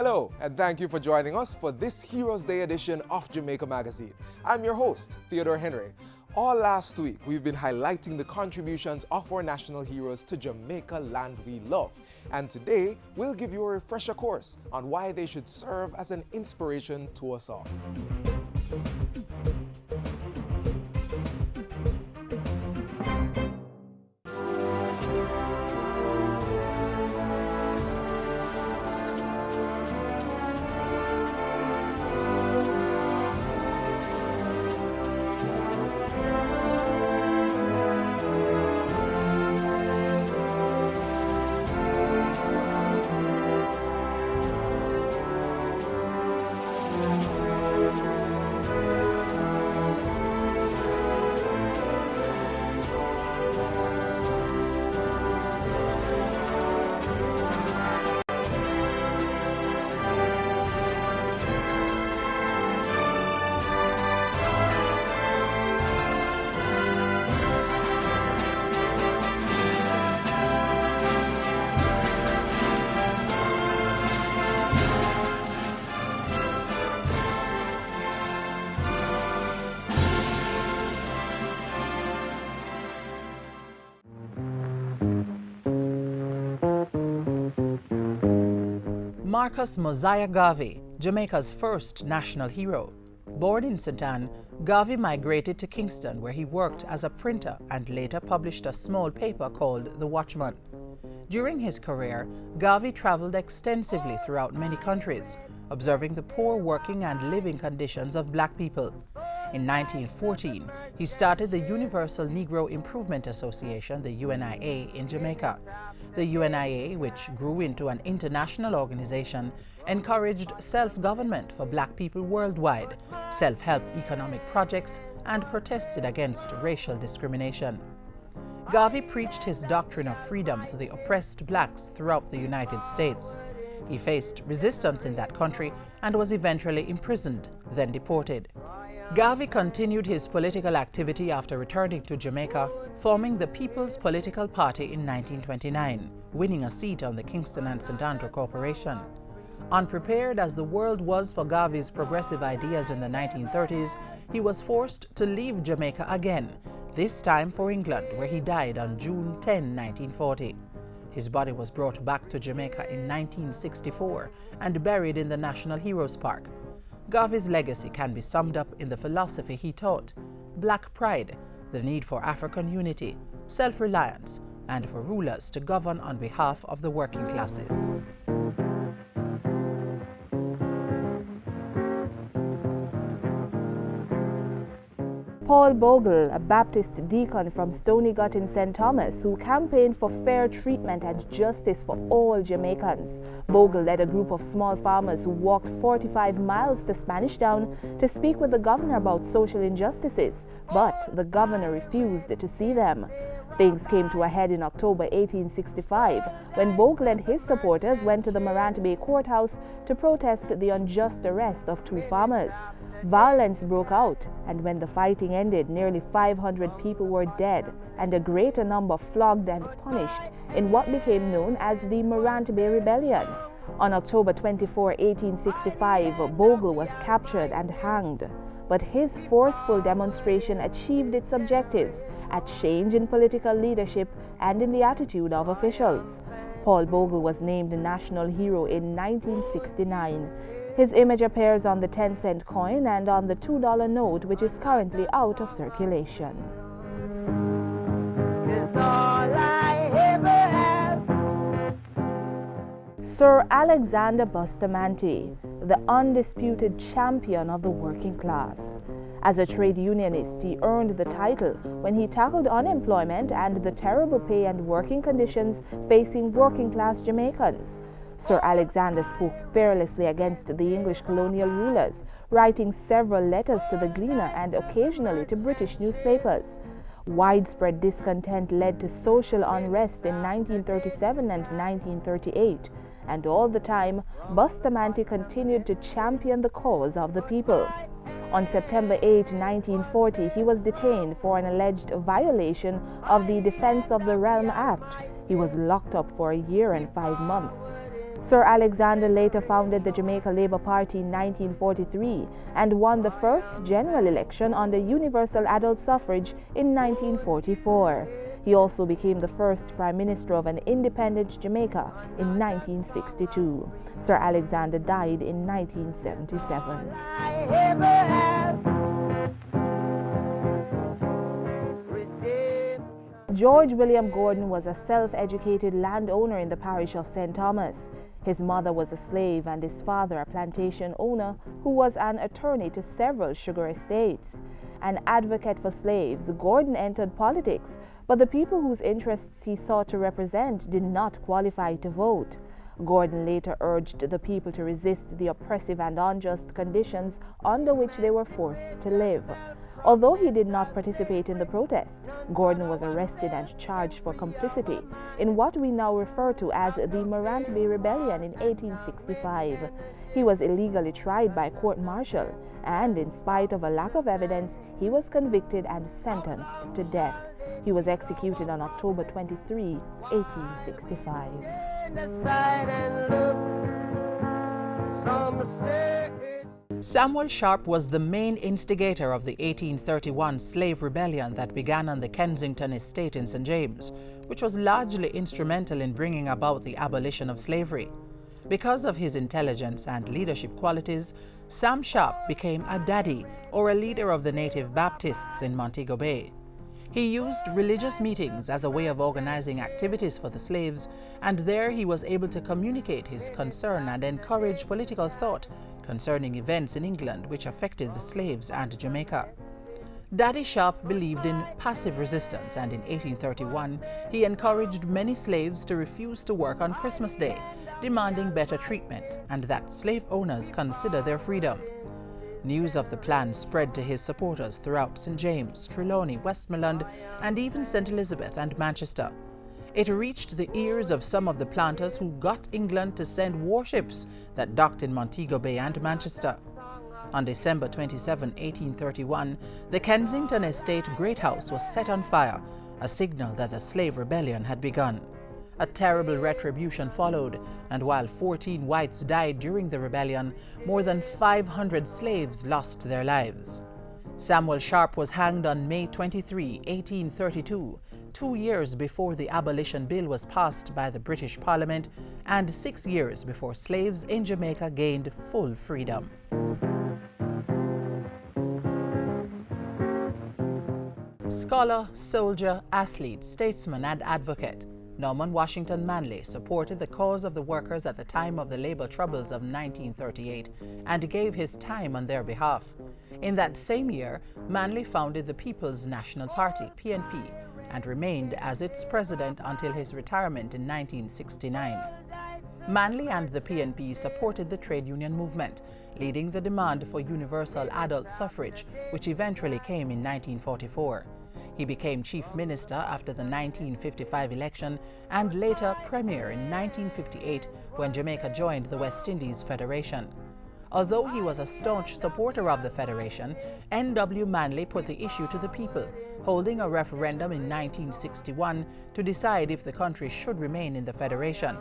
Hello, and thank you for joining us for this Heroes Day edition of Jamaica Magazine. I'm your host, Theodore Henry. All last week, we've been highlighting the contributions of our national heroes to Jamaica, land we love. And today, we'll give you a refresher course on why they should serve as an inspiration to us all. Marcus Mosiah Garvey, Jamaica's first national hero. Born in St. Ann, Garvey migrated to Kingston, where he worked as a printer and later published a small paper called The Watchman. During his career, Garvey traveled extensively throughout many countries, observing the poor working and living conditions of black people. In 1914, he started the Universal Negro Improvement Association, the UNIA, in Jamaica. The UNIA, which grew into an international organization, encouraged self-government for black people worldwide, self-help economic projects, and protested against racial discrimination. Garvey preached his doctrine of freedom to the oppressed blacks throughout the United States. He faced resistance in that country and was eventually imprisoned, then deported. Garvey continued his political activity after returning to Jamaica, forming the People's Political Party in 1929, winning a seat on the Kingston and St. Andrew Corporation. Unprepared as the world was for Garvey's progressive ideas in the 1930s, he was forced to leave Jamaica again, this time for England, where he died on June 10, 1940. His body was brought back to Jamaica in 1964 and buried in the National Heroes Park. Garvey's legacy can be summed up in the philosophy he taught: black pride, the need for African unity, self-reliance, and for rulers to govern on behalf of the working classes. Paul Bogle, a Baptist deacon from Stony Gut in St. Thomas, who campaigned for fair treatment and justice for all Jamaicans. Bogle led a group of small farmers who walked 45 miles to Spanish Town to speak with the governor about social injustices, but the governor refused to see them. Things came to a head in October 1865 when Bogle and his supporters went to the Morant Bay courthouse to protest the unjust arrest of two farmers. Violence broke out, and when the fighting ended, nearly 500 people were dead and a greater number flogged and punished in what became known as the Morant Bay Rebellion. On October 24, 1865, Bogle was captured and hanged. But his forceful demonstration achieved its objectives: a change in political leadership and in the attitude of officials. Paul Bogle was named National Hero in 1969. His image appears on the 10-cent coin and on the $2 note, which is currently out of circulation. It's all I ever have. Sir Alexander Bustamante, the undisputed champion of the working class. As a trade unionist, he earned the title when he tackled unemployment and the terrible pay and working conditions facing working-class Jamaicans. Sir Alexander spoke fearlessly against the English colonial rulers, writing several letters to the Gleaner and occasionally to British newspapers. Widespread discontent led to social unrest in 1937 and 1938, and all the time, Bustamante continued to champion the cause of the people. On September 8, 1940, he was detained for an alleged violation of the Defense of the Realm Act. He was locked up for a year and 5 months. Sir Alexander later founded the Jamaica Labour Party in 1943 and won the first general election under universal adult suffrage in 1944. He also became the first Prime Minister of an independent Jamaica in 1962. Sir Alexander died in 1977. George William Gordon was a self-educated landowner in the parish of St. Thomas. His mother was a slave and his father a plantation owner who was an attorney to several sugar estates. An advocate for slaves, Gordon entered politics, but the people whose interests he sought to represent did not qualify to vote. Gordon later urged the people to resist the oppressive and unjust conditions under which they were forced to live. Although he did not participate in the protest, Gordon was arrested and charged for complicity in what we now refer to as the Morant Bay Rebellion in 1865. He was illegally tried by court-martial, and in spite of a lack of evidence, he was convicted and sentenced to death. He was executed on October 23, 1865. Samuel Sharp was the main instigator of the 1831 slave rebellion that began on the Kensington estate in St. James, which was largely instrumental in bringing about the abolition of slavery. Because of his intelligence and leadership qualities, Sam Sharp became a daddy, or a leader of the native Baptists in Montego Bay. He used religious meetings as a way of organizing activities for the slaves, and there he was able to communicate his concern and encourage political thought concerning events in England which affected the slaves and Jamaica. Daddy Sharp believed in passive resistance, and in 1831 he encouraged many slaves to refuse to work on Christmas Day, demanding better treatment and that slave owners consider their freedom. News of the plan spread to his supporters throughout St. James, Trelawney, Westmoreland, and even St. Elizabeth and Manchester. It reached the ears of some of the planters who got England to send warships that docked in Montego Bay and Manchester. On December 27, 1831, the Kensington Estate Great House was set on fire, a signal that the slave rebellion had begun. A terrible retribution followed, and while 14 whites died during the rebellion, more than 500 slaves lost their lives. Samuel Sharp was hanged on May 23, 1832, 2 years before the Abolition Bill was passed by the British Parliament and 6 years before slaves in Jamaica gained full freedom. Scholar, soldier, athlete, statesman, and advocate, Norman Washington Manley supported the cause of the workers at the time of the labor troubles of 1938 and gave his time on their behalf. In that same year, Manley founded the People's National Party, PNP, and remained as its president until his retirement in 1969. Manley and the PNP supported the trade union movement, leading the demand for universal adult suffrage, which eventually came in 1944. He became chief minister after the 1955 election and later premier in 1958 when Jamaica joined the West Indies Federation. Although he was a staunch supporter of the Federation, N.W. Manley put the issue to the people, holding a referendum in 1961 to decide if the country should remain in the Federation.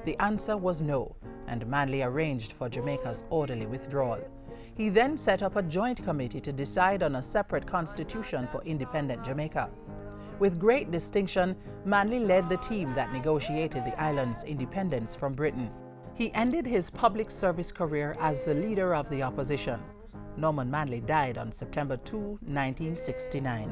The answer was no, and Manley arranged for Jamaica's orderly withdrawal. He then set up a joint committee to decide on a separate constitution for independent Jamaica. With great distinction, Manley led the team that negotiated the island's independence from Britain. He ended his public service career as the leader of the opposition. Norman Manley died on September 2, 1969.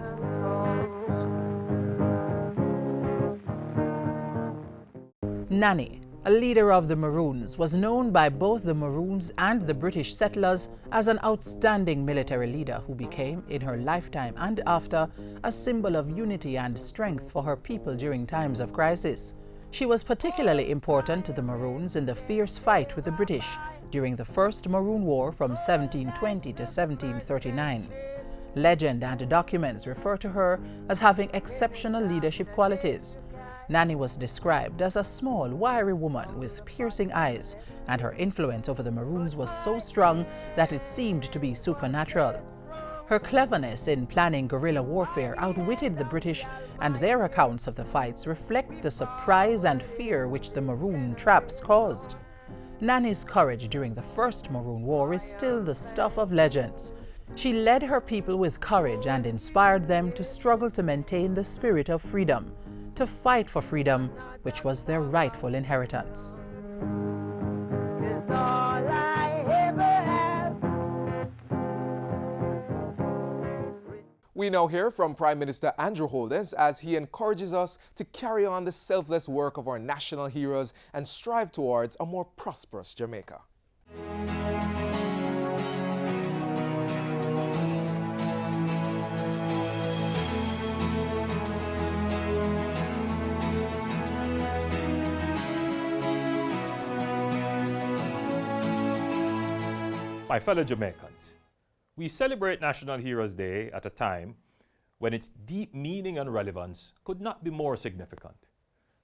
Nanny, a leader of the Maroons, was known by both the Maroons and the British settlers as an outstanding military leader who became, in her lifetime and after, a symbol of unity and strength for her people during times of crisis. She was particularly important to the Maroons in the fierce fight with the British during the First Maroon War from 1720 to 1739. Legend and documents refer to her as having exceptional leadership qualities. Nanny was described as a small, wiry woman with piercing eyes, and her influence over the Maroons was so strong that it seemed to be supernatural. Her cleverness in planning guerrilla warfare outwitted the British, and their accounts of the fights reflect the surprise and fear which the Maroon traps caused. Nanny's courage during the First Maroon War is still the stuff of legends. She led her people with courage and inspired them to struggle to maintain the spirit of freedom, to fight for freedom, which was their rightful inheritance. We now hear from Prime Minister Andrew Holness as he encourages us to carry on the selfless work of our national heroes and strive towards a more prosperous Jamaica. My fellow Jamaicans, we celebrate National Heroes Day at a time when its deep meaning and relevance could not be more significant.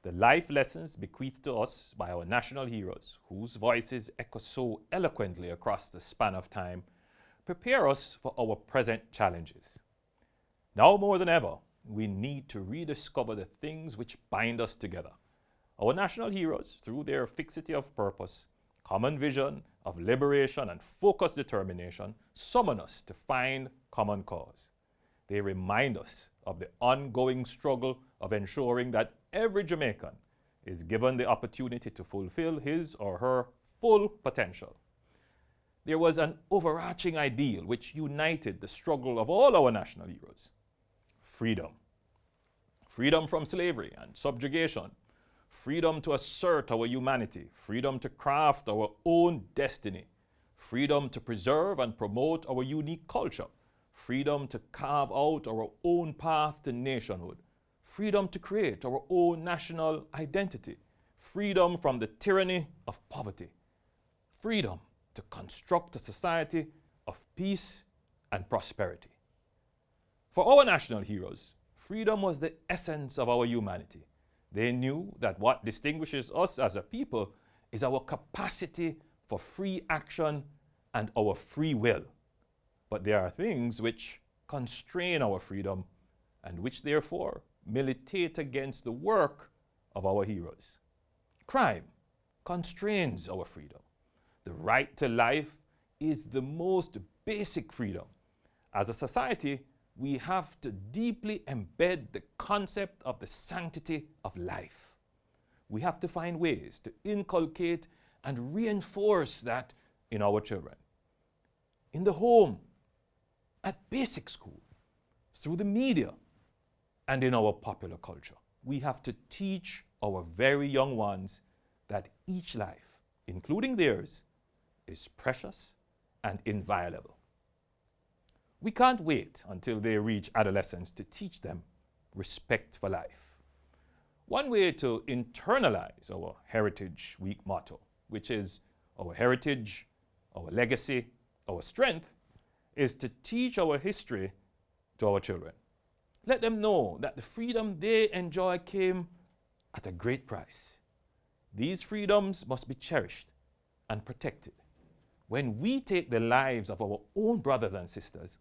The life lessons bequeathed to us by our national heroes, whose voices echo so eloquently across the span of time, prepare us for our present challenges. Now more than ever, we need to rediscover the things which bind us together. Our national heroes, through their fixity of purpose, common vision of liberation and focused determination, summon us to find common cause. They remind us of the ongoing struggle of ensuring that every Jamaican is given the opportunity to fulfill his or her full potential. There was an overarching ideal which united the struggle of all our national heroes: freedom. Freedom from slavery and subjugation, freedom to assert our humanity, freedom to craft our own destiny, freedom to preserve and promote our unique culture, freedom to carve out our own path to nationhood, freedom to create our own national identity, freedom from the tyranny of poverty, freedom to construct a society of peace and prosperity. For our national heroes, freedom was the essence of our humanity. They knew that what distinguishes us as a people is our capacity for free action and our free will. But there are things which constrain our freedom and which therefore militate against the work of our heroes. Crime constrains our freedom. The right to life is the most basic freedom. As a society, we have to deeply embed the concept of the sanctity of life. We have to find ways to inculcate and reinforce that in our children. In the home, at basic school, through the media, and in our popular culture. We have to teach our very young ones that each life, including theirs, is precious and inviolable. We can't wait until they reach adolescence to teach them respect for life. One way to internalize our Heritage Week motto, which is our heritage, our legacy, our strength, is to teach our history to our children. Let them know that the freedom they enjoy came at a great price. These freedoms must be cherished and protected. When we take the lives of our own brothers and sisters,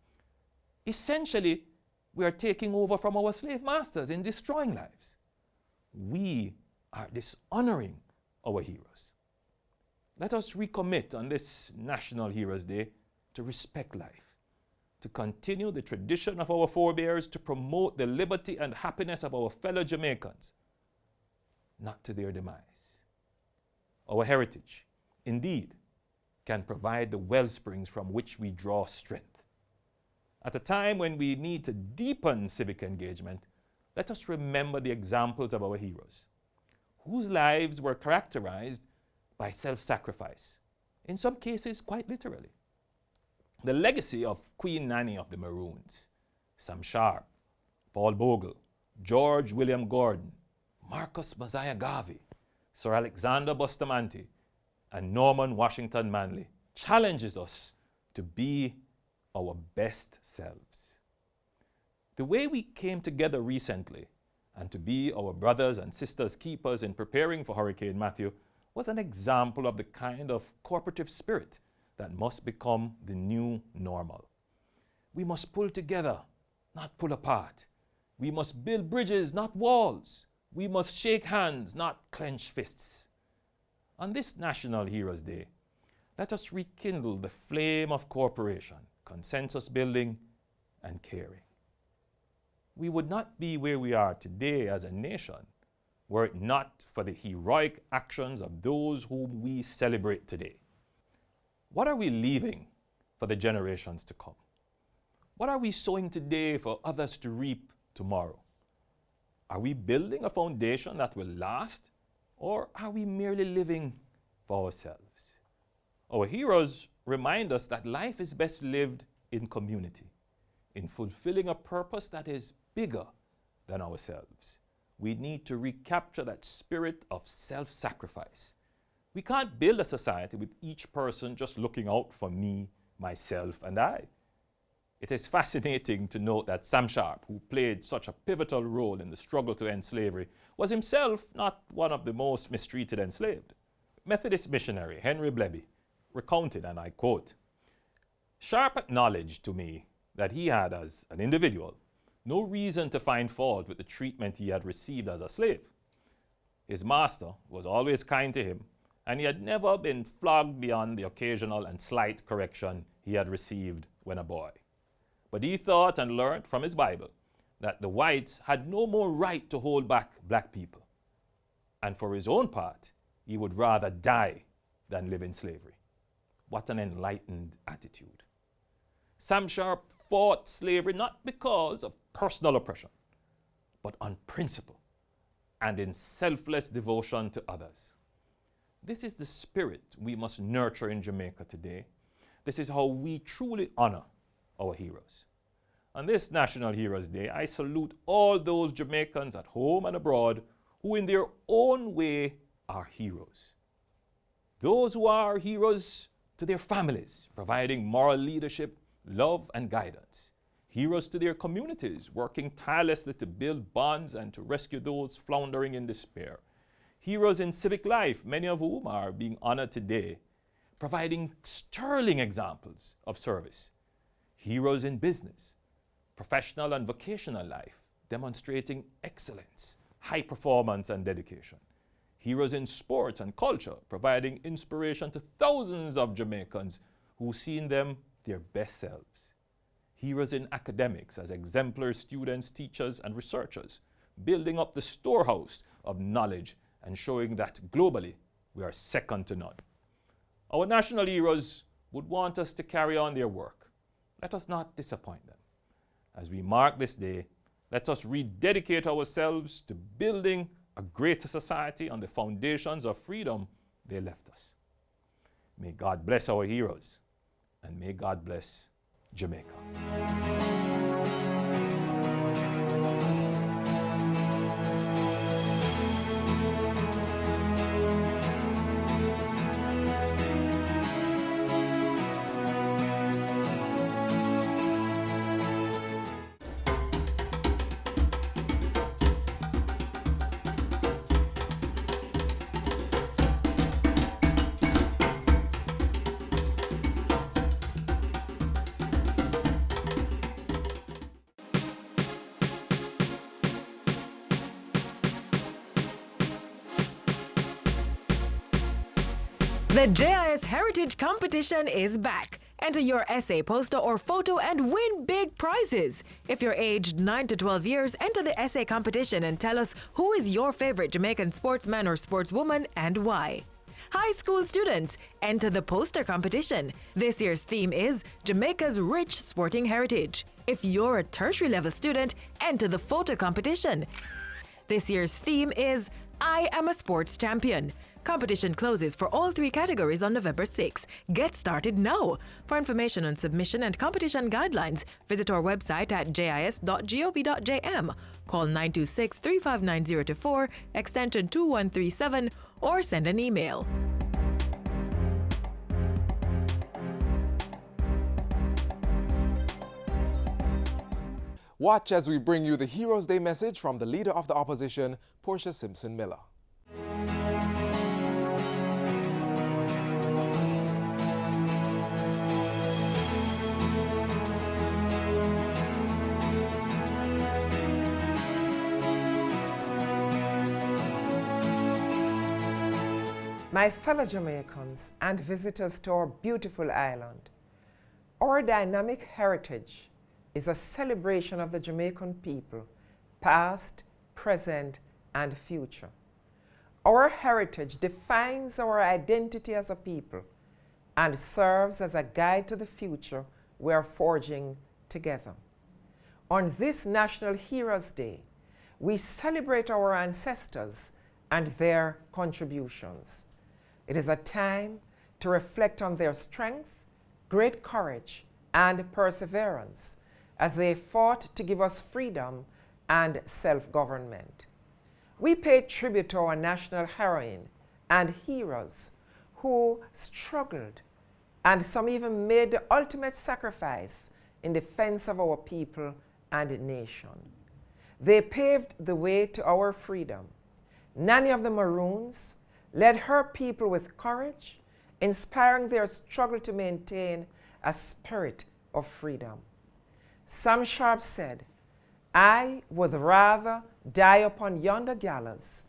essentially, we are taking over from our slave masters in destroying lives. We are dishonoring our heroes. Let us recommit on this National Heroes Day to respect life, to continue the tradition of our forebears, to promote the liberty and happiness of our fellow Jamaicans, not to their demise. Our heritage, indeed, can provide the wellsprings from which we draw strength. At a time when we need to deepen civic engagement, let us remember the examples of our heroes, whose lives were characterized by self-sacrifice, in some cases quite literally. The legacy of Queen Nanny of the Maroons, Sam Sharp, Paul Bogle, George William Gordon, Marcus Mosiah Garvey, Sir Alexander Bustamante, and Norman Washington Manley challenges us to be our best selves. The way we came together recently and to be our brothers and sisters keepers in preparing for Hurricane Matthew was an example of the kind of cooperative spirit that must become the new normal. We must pull together, not pull apart. We must build bridges, not walls. We must shake hands, not clench fists. On this National Heroes Day, let us rekindle the flame of cooperation, consensus building, and caring. We would not be where we are today as a nation were it not for the heroic actions of those whom we celebrate today. What are we leaving for the generations to come? What are we sowing today for others to reap tomorrow? Are we building a foundation that will last, or are we merely living for ourselves? Our heroes remind us that life is best lived in community, in fulfilling a purpose that is bigger than ourselves. We need to recapture that spirit of self-sacrifice. We can't build a society with each person just looking out for me, myself, and I. It is fascinating to note that Sam Sharpe, who played such a pivotal role in the struggle to end slavery, was himself not one of the most mistreated enslaved. Methodist missionary Henry Bleby recounted, and I quote, "Sharpe acknowledged to me that he had, as an individual, no reason to find fault with the treatment he had received as a slave. His master was always kind to him, and he had never been flogged beyond the occasional and slight correction he had received when a boy. But he thought and learned from his Bible that the whites had no more right to hold back black people. And for his own part, he would rather die than live in slavery." What an enlightened attitude. Sam Sharpe fought slavery not because of personal oppression, but on principle and in selfless devotion to others. This is the spirit we must nurture in Jamaica today. This is how we truly honor our heroes. On this National Heroes Day, I salute all those Jamaicans at home and abroad who in their own way are heroes. Those who are heroes to their families, providing moral leadership, love, and guidance. Heroes to their communities, working tirelessly to build bonds and to rescue those floundering in despair. Heroes in civic life, many of whom are being honored today, providing sterling examples of service. Heroes in business, professional and vocational life, demonstrating excellence, high performance, and dedication. Heroes in sports and culture, providing inspiration to thousands of Jamaicans who see in them their best selves. Heroes in academics as exemplary students, teachers, and researchers, building up the storehouse of knowledge and showing that globally we are second to none. Our national heroes would want us to carry on their work. Let us not disappoint them. As we mark this day, let us rededicate ourselves to building a greater society on the foundations of freedom they left us. May God bless our heroes, and may God bless Jamaica. The JIS Heritage Competition is back. Enter your essay, poster, or photo and win big prizes. If you're aged 9 to 12 years, enter the essay competition and tell us who is your favorite Jamaican sportsman or sportswoman and why. High school students, enter the poster competition. This year's theme is Jamaica's Rich Sporting Heritage. If you're a tertiary level student, enter the photo competition. This year's theme is I Am a Sports Champion. Competition closes for all 3 categories on November 6. Get started now. For information on submission and competition guidelines, visit our website at jis.gov.jm. Call 926-359-024, extension 2137, or send an email. Watch as we bring you the Heroes Day message from the Leader of the Opposition, Portia Simpson Miller. My fellow Jamaicans and visitors to our beautiful island, our dynamic heritage is a celebration of the Jamaican people, past, present, and future. Our heritage defines our identity as a people and serves as a guide to the future we are forging together. On this National Heroes Day, we celebrate our ancestors and their contributions. It is a time to reflect on their strength, great courage, and perseverance as they fought to give us freedom and self-government. We pay tribute to our national heroine and heroes who struggled, and some even made the ultimate sacrifice in defense of our people and nation. They paved the way to our freedom. Nanny of the Maroons led her people with courage, inspiring their struggle to maintain a spirit of freedom. Sam Sharp said, "I would rather die upon yonder gallows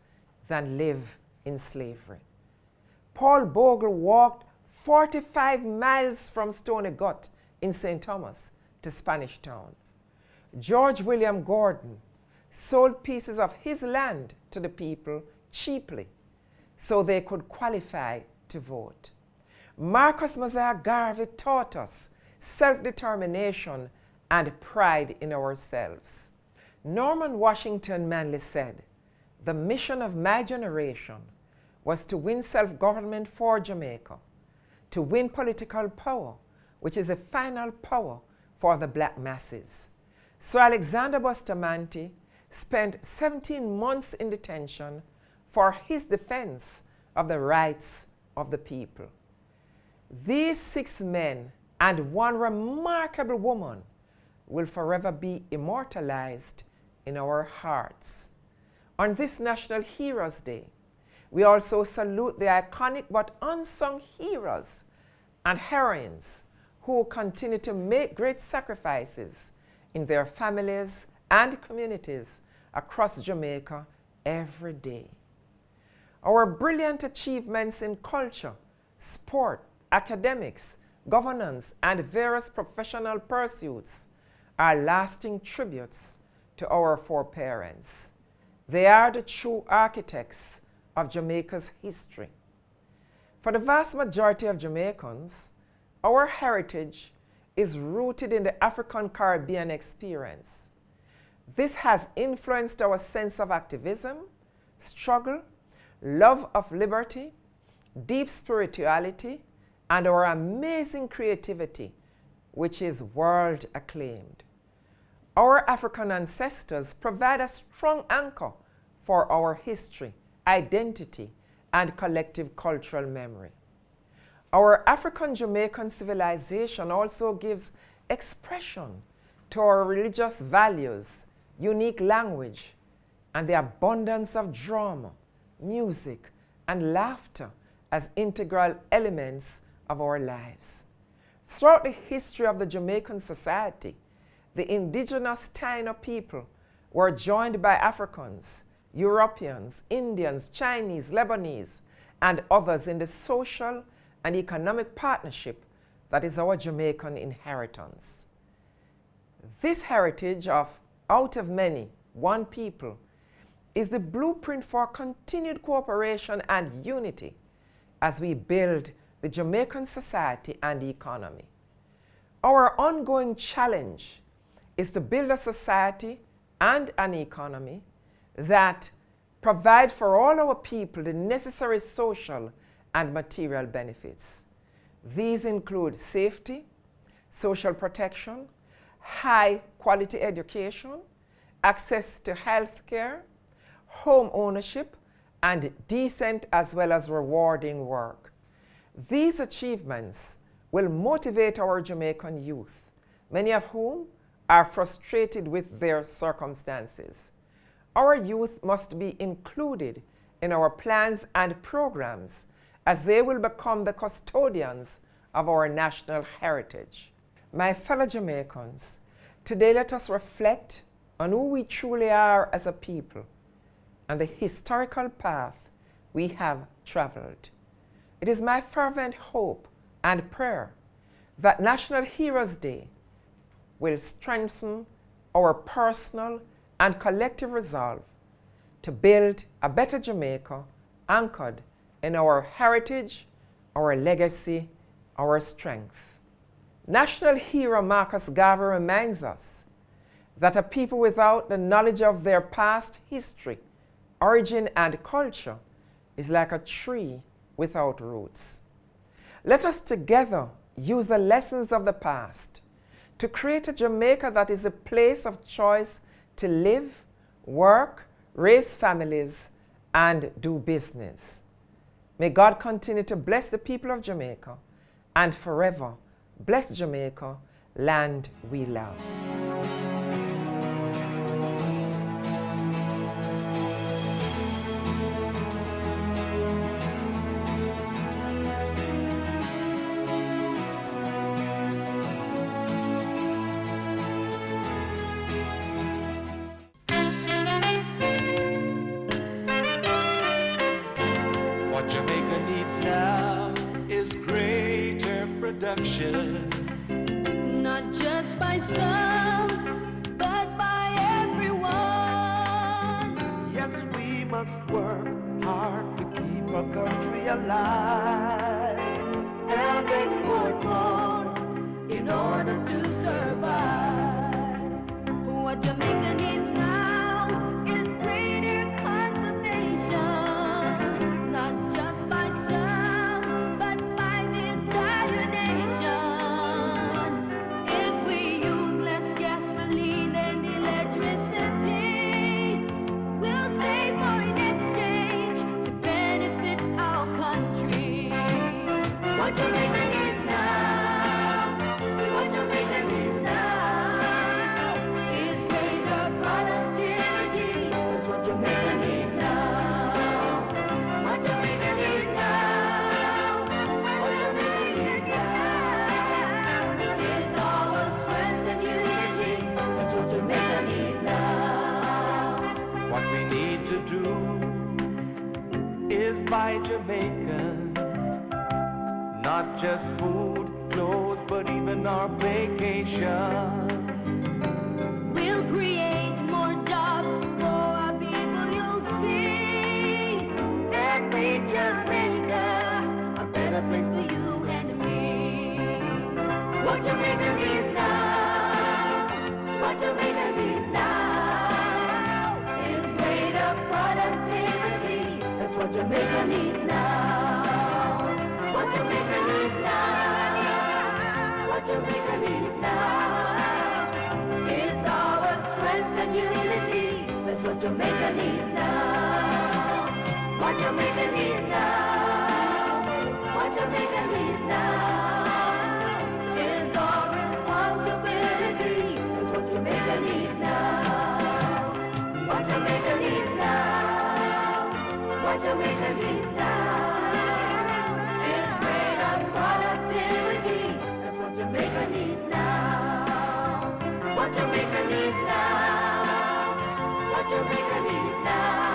than live in slavery." Paul Bogle walked 45 miles from Stony Gut in St. Thomas to Spanish Town. George William Gordon sold pieces of his land to the people cheaply so they could qualify to vote. Marcus Mosiah Garvey taught us self-determination and pride in ourselves. Norman Washington Manley said, "The mission of my generation was to win self-government for Jamaica, to win political power, which is a final power for the black masses." Sir Alexander Bustamante spent 17 months in detention for his defense of the rights of the people. These 6 men and one remarkable woman will forever be immortalized in our hearts. On this National Heroes Day, we also salute the iconic but unsung heroes and heroines who continue to make great sacrifices in their families and communities across Jamaica every day. Our brilliant achievements in culture, sport, academics, governance, and various professional pursuits are lasting tributes to our foreparents. They are the true architects of Jamaica's history. For the vast majority of Jamaicans, our heritage is rooted in the African-Caribbean experience. This has influenced our sense of activism, struggle, love of liberty, deep spirituality, and our amazing creativity, which is world acclaimed. Our African ancestors provide a strong anchor for our history, identity, and collective cultural memory. Our African Jamaican civilization also gives expression to our religious values, unique language, and the abundance of drama, music, and laughter as integral elements of our lives. Throughout the history of the Jamaican society, the indigenous Taino people were joined by Africans, Europeans, Indians, Chinese, Lebanese, and others in the social and economic partnership that is our Jamaican inheritance. This heritage of out of many, one people, is the blueprint for continued cooperation and unity as we build the Jamaican society and economy. Our ongoing challenge is to build a society and an economy that provide for all our people the necessary social and material benefits. These include safety, social protection, high quality education, access to health care, home ownership, and decent as well as rewarding work. These achievements will motivate our Jamaican youth, many of whom are frustrated with their circumstances. Our youth must be included in our plans and programs as they will become the custodians of our national heritage. My fellow Jamaicans, today let us reflect on who we truly are as a people and the historical path we have traveled. It is my fervent hope and prayer that National Heroes Day will strengthen our personal and collective resolve to build a better Jamaica anchored in our heritage, our legacy, our strength. National hero Marcus Garvey reminds us that a people without the knowledge of their past history, origin, and culture is like a tree without roots. Let us together use the lessons of the past to create a Jamaica that is a place of choice to live, work, raise families, and do business. May God continue to bless the people of Jamaica and forever bless Jamaica, land we love. What Jamaica needs now is greater production. Not just by some, but by everyone. Yes, we must work hard to keep our country alive And export more in order to survive. What Jamaica needs now is greater conservation. Not just by some, but by the entire nation. If we use less gasoline and electricity, we'll save more in exchange to benefit our country. What Jamaica needs now, what Jamaica needs now is greater productivity. That's what Jamaica needs now. What Jamaica needs now, what Jamaica needs now is our strength and unity. That's what Jamaica needs now. What we need to do is buy Jamaican, not just food, clothes, but even our vacation. We'll create more jobs for our people, you'll see, and make Jamaica a better place for you and me. What Jamaica needs now, what Jamaica needs now is greater productivity. That's what Jamaica needs now. What Jamaica needs now, what Jamaica needs now is our strength and unity. That's what Jamaica needs now. What Jamaica needs now, what Jamaica needs now is our responsibility. That's what Jamaica needs now. What Jamaica needs now, what Jamaica needs now is greater productivity. That's what Jamaica needs now. What Jamaica needs now, what Jamaica needs now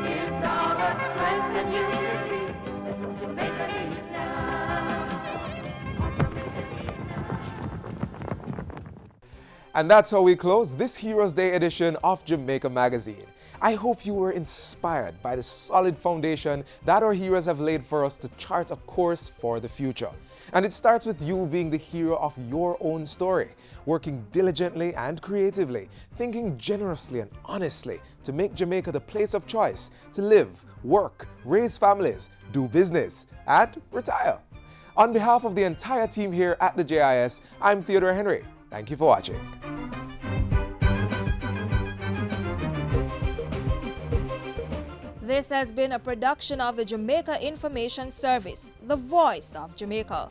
is our strength and unity. That's what Jamaica needs now. What Jamaica needs now. And that's how we close this Heroes Day edition of Jamaica Magazine. I hope you were inspired by the solid foundation that our heroes have laid for us to chart a course for the future. And it starts with you being the hero of your own story, working diligently and creatively, thinking generously and honestly to make Jamaica the place of choice to live, work, raise families, do business, and retire. On behalf of the entire team here at the JIS, I'm Theodore Henry. Thank you for watching. This has been a production of the Jamaica Information Service, the voice of Jamaica.